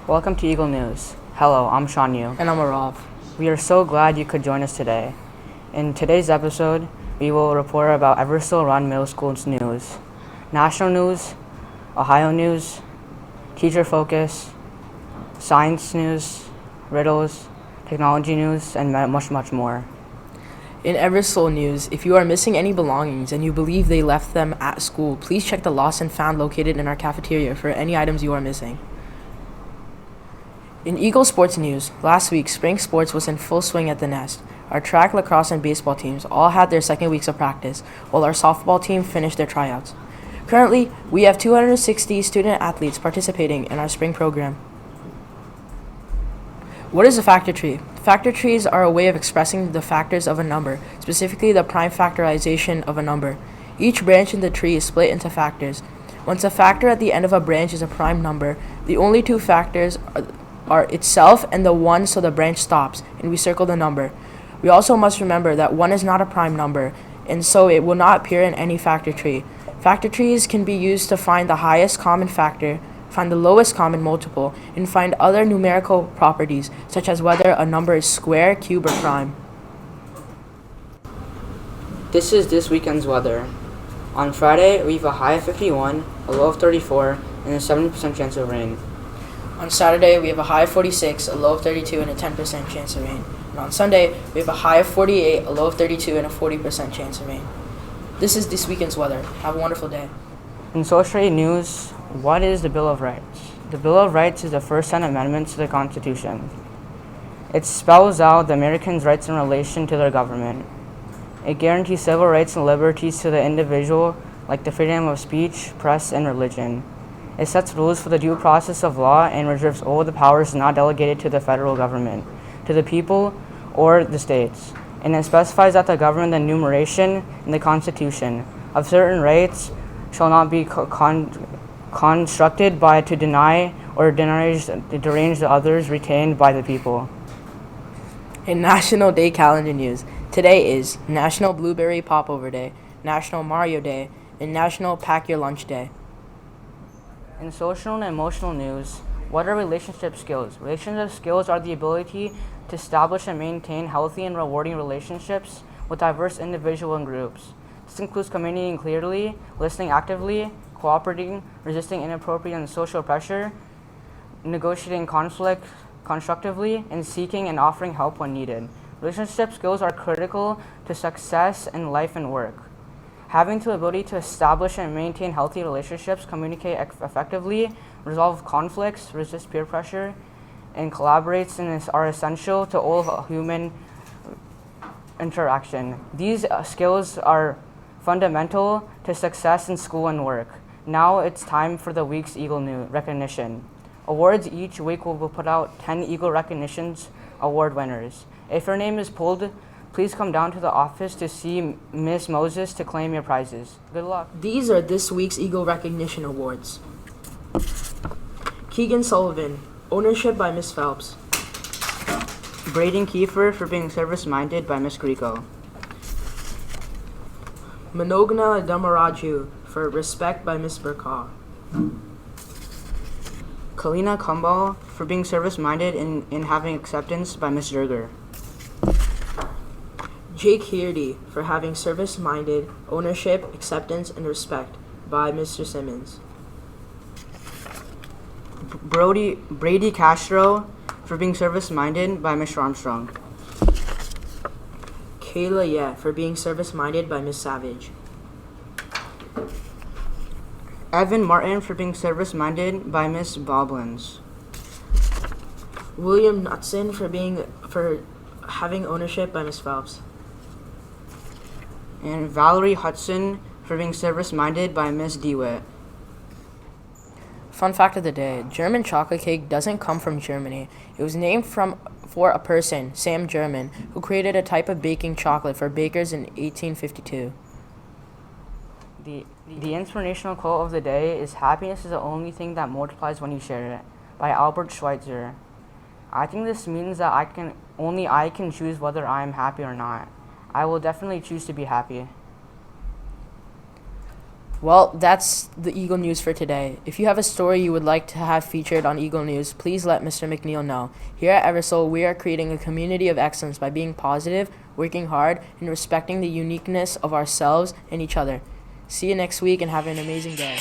Welcome to Eagle News. Hello, I'm Sean Yu. And I'm Arav. We are so glad you could join us today. In today's episode, we will report about Eversole Run Middle School's news, national news, Ohio news, teacher focus, science news, riddles, technology news, and much, much more. In Eversole news, if you are missing any belongings and you believe they left them at school, please check the lost and found located in our cafeteria for any items you are missing. In Eagle Sports news, last week, spring sports was in full swing at the Nest. Our track, lacrosse, and baseball teams all had their second weeks of practice, while our softball team finished their tryouts. Currently, we have 260 student athletes participating in our spring program. What is a factor tree? Factor trees are a way of expressing the factors of a number, specifically the prime factorization of a number. Each branch in the tree is split into factors. Once a factor at the end of a branch is a prime number, the only two factors are itself and the 1, so the branch stops, and we circle the number. We also must remember that 1 is not a prime number, and so it will not appear in any factor tree. Factor trees can be used to find the highest common factor, find the lowest common multiple, and find other numerical properties, such as whether a number is square, cube, or prime. This is this weekend's weather. On Friday, we have a high of 51, a low of 34, and a 70% chance of rain. On Saturday, we have a high of 46, a low of 32, and a 10% chance of rain. And on Sunday, we have a high of 48, a low of 32, and a 40% chance of rain. This is this weekend's weather. Have a wonderful day. In social news, what is the Bill of Rights? The Bill of Rights is the first 10 amendments to the Constitution. It spells out the Americans' rights in relation to their government. It guarantees civil rights and liberties to the individual, like the freedom of speech, press, and religion. It sets rules for the due process of law and reserves all the powers not delegated to the federal government, to the people, or the states. And it specifies that the government enumeration in the Constitution of certain rights shall not be constructed by to deny or derange the others retained by the people. In National Day calendar news, today is National Blueberry Popover Day, National Mario Day, and National Pack Your Lunch Day. In social and emotional news, what are relationship skills? Relationship skills are the ability to establish and maintain healthy and rewarding relationships with diverse individuals and groups. This includes communicating clearly, listening actively, cooperating, resisting inappropriate and social pressure, negotiating conflict constructively, and seeking and offering help when needed. Relationship skills are critical to success in life and work. Having the ability to establish and maintain healthy relationships, communicate effectively, resolve conflicts, resist peer pressure, and collaborate are essential to all human interaction. These skills are fundamental to success in school and work. Now it's time for the week's Eagle News recognition. Awards each week will put out 10 Eagle Recognitions award winners. If your name is pulled, please come down to the office to see Ms. Moses to claim your prizes. Good luck. These are this week's Eagle Recognition Awards. Keegan Sullivan, ownership by Ms. Phelps. Braden Kiefer for being service-minded by Ms. Grieco. Manogna Damaraju for respect by Ms. Burkaw. Kalina Kumbal for being service-minded in having acceptance by Ms. Jurger. Jake Heardy for having service-minded, ownership, acceptance, and respect by Mr. Simmons. Brady Castro for being service-minded by Ms. Armstrong. Kayla Yeh for being service-minded by Ms. Savage. Evan Martin for being service-minded by Ms. Boblins. William Knutson for having ownership by Ms. Phelps. And Valerie Hudson for being service-minded by Ms. DeWitt. Fun fact of the day, German chocolate cake doesn't come from Germany. It was named for a person, Sam German, who created a type of baking chocolate for bakers in 1852. The inspirational quote of the day is "Happiness is the only thing that multiplies when you share it," by Albert Schweitzer. I think this means that only I can choose whether I am happy or not. I will definitely choose to be happy. Well, that's the Eagle News for today. If you have a story you would like to have featured on Eagle News, please let Mr. McNeil know. Here at Eversole, we are creating a community of excellence by being positive, working hard, and respecting the uniqueness of ourselves and each other. See you next week and have an amazing day.